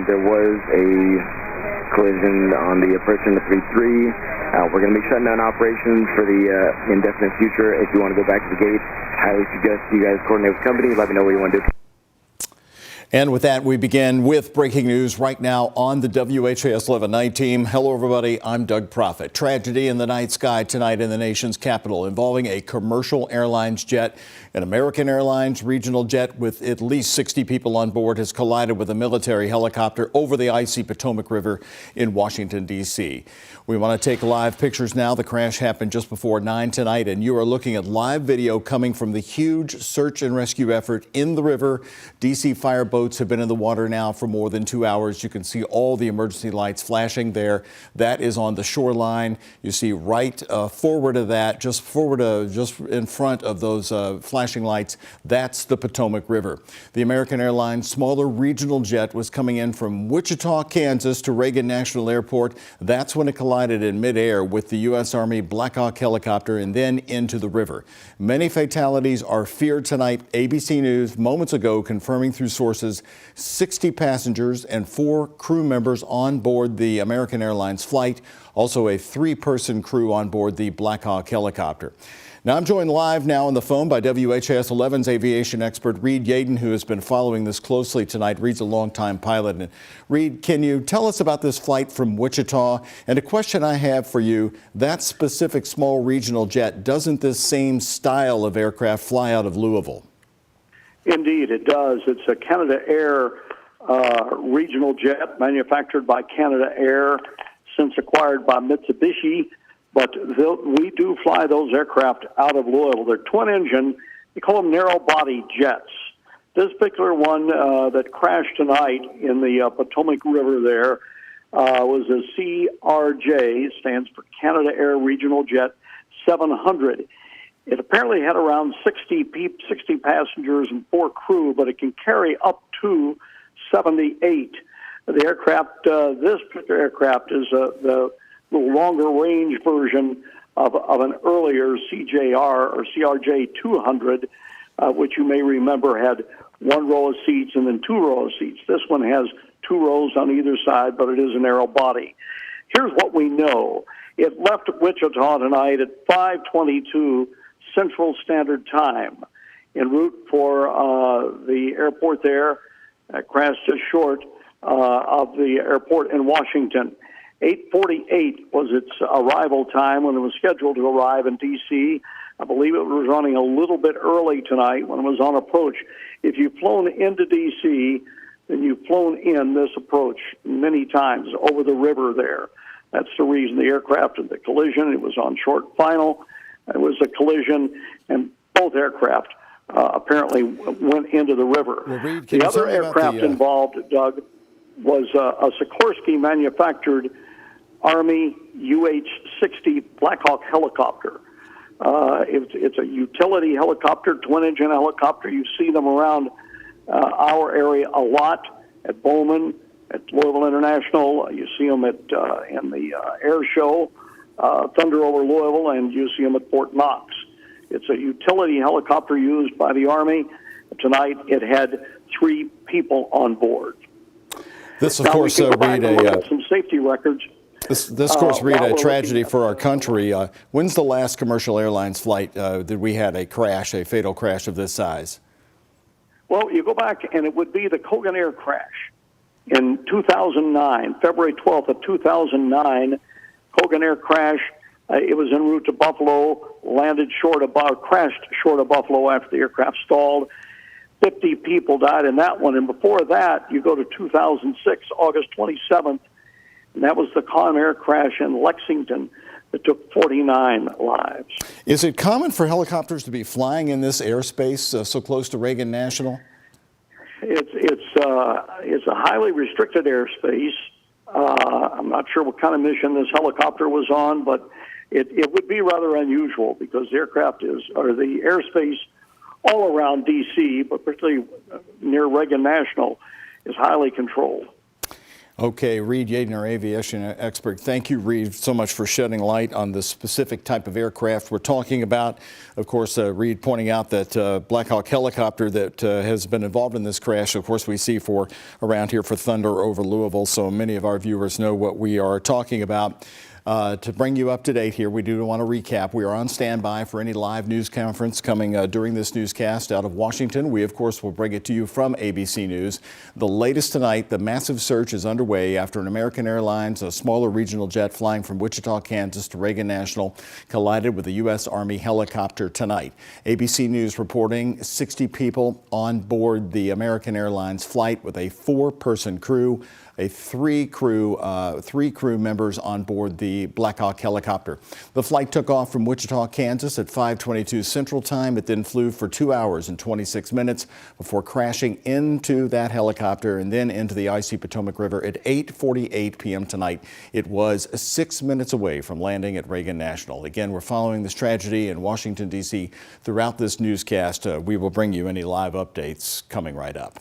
There was a collision on the approach in the 3-3. We're going to be shutting down operations for the indefinite future. If you want to go back to the gate, highly suggest you guys coordinate with the company. Let me know what you want to do. And with that, we begin with breaking news right now on the WHAS 11 team. Hello, everybody. I'm Doug Prophet. Tragedy in the night sky tonight in the nation's capital involving a commercial airlines jet. An American Airlines regional jet with at least 60 people on board has collided with a military helicopter over the icy Potomac River in Washington, D.C. We want to take live pictures now. The crash happened just before 9 tonight, and you are looking at live video coming from the huge search and rescue effort in the river. D.C. fire boats have been in the water now for more than 2 hours. You can see all the emergency lights flashing there. That is on the shoreline. You see right forward of that, just in front of those flashing lights, that's the Potomac River. The American Airlines smaller regional jet was coming in from Wichita, Kansas to Reagan National Airport. That's when it collided in midair with the U.S. Army Black Hawk helicopter and then into the river. Many fatalities are feared tonight. ABC News moments ago confirming through sources 60 passengers and 4 crew members on board the American Airlines flight, also a 3-person crew on board the Black Hawk helicopter. Now I'm joined live now on the phone by WHAS 11's aviation expert Reed Yaden, who has been following this closely tonight. Reed's a longtime pilot. And Reed, can you tell us about this flight from Wichita? And a question I have for you, that specific small regional jet, doesn't this same style of aircraft fly out of Louisville? Indeed, it does. It's a Canada Air regional jet manufactured by Canada Air, since acquired by Mitsubishi. But we do fly those aircraft out of Louisville. They're twin-engine. They call them narrow-body jets. This particular one that crashed tonight in the Potomac River there was a CRJ, stands for Canada Air Regional Jet 700. It apparently had around 60 passengers and 4 crew, but it can carry up to 78. The aircraft, this particular aircraft is the longer range version of an earlier CJR or CRJ 200, which you may remember had 1 row of seats and then 2 rows of seats. This one has 2 rows on either side, but it is a narrow body. Here's what we know. It left Wichita tonight at 5:22 Central Standard Time en route for the airport there. Crashed just short of the airport in Washington. 8:48 was its arrival time when it was scheduled to arrive in D.C. I believe it was running a little bit early tonight when it was on approach. If you've flown into D.C., then you've flown in this approach many times over the river there. That's the reason the aircraft had the collision. It was on short final. It was a collision, and both aircraft apparently went into the river. Well, Reed, the other aircraft involved, Doug, was a Sikorsky manufactured Army UH-60 Black Hawk helicopter. It's a utility helicopter, twin-engine helicopter. You see them around our area a lot at Bowman, at Louisville International. You see them in the air show, Thunder over Louisville, and you see them at Fort Knox. It's a utility helicopter used by the Army. Tonight it had 3 people on board. This, of course, Reed, some safety records. This, of course, Reed, a tragedy for our country. When's the last commercial airlines flight that we had a crash, a fatal crash of this size? Well, you go back, and it would be the Cogan Air crash in 2009, February 12th of 2009. Cogan Air crash. It was en route to Buffalo, crashed short of Buffalo after the aircraft stalled. 50 people died in that one. And before that, you go to 2006, August 27th, and that was the Conair crash in Lexington that took 49 lives. Is it common for helicopters to be flying in this airspace so close to Reagan National? It's a highly restricted airspace. I'm not sure what kind of mission this helicopter was on, but it would be rather unusual because the the airspace all around D.C., but particularly near Reagan National, is highly controlled. Okay, Reed Yaden, our aviation expert. Thank you, Reed, so much for shedding light on the specific type of aircraft we're talking about. Of course, Reed pointing out that Black Hawk helicopter that has been involved in this crash, of course, we see for around here for Thunder over Louisville, so many of our viewers know what we are talking about. To bring you up to date here, we do want to recap. We are on standby for any live news conference coming during this newscast out of Washington. We, of course, will bring it to you from ABC News. The latest tonight, the massive search is underway after an American Airlines, a smaller regional jet flying from Wichita, Kansas to Reagan National, collided with a U.S. Army helicopter tonight. ABC News reporting 60 people on board the American Airlines flight with a 4-person crew. Three crew members on board the Black Hawk helicopter. The flight took off from Wichita, Kansas at 5:22 Central Time. It then flew for 2 hours and 26 minutes before crashing into that helicopter and then into the icy Potomac River at 8:48 p.m. tonight. It was 6 minutes away from landing at Reagan National. Again, we're following this tragedy in Washington, D.C. throughout this newscast. We will bring you any live updates coming right up.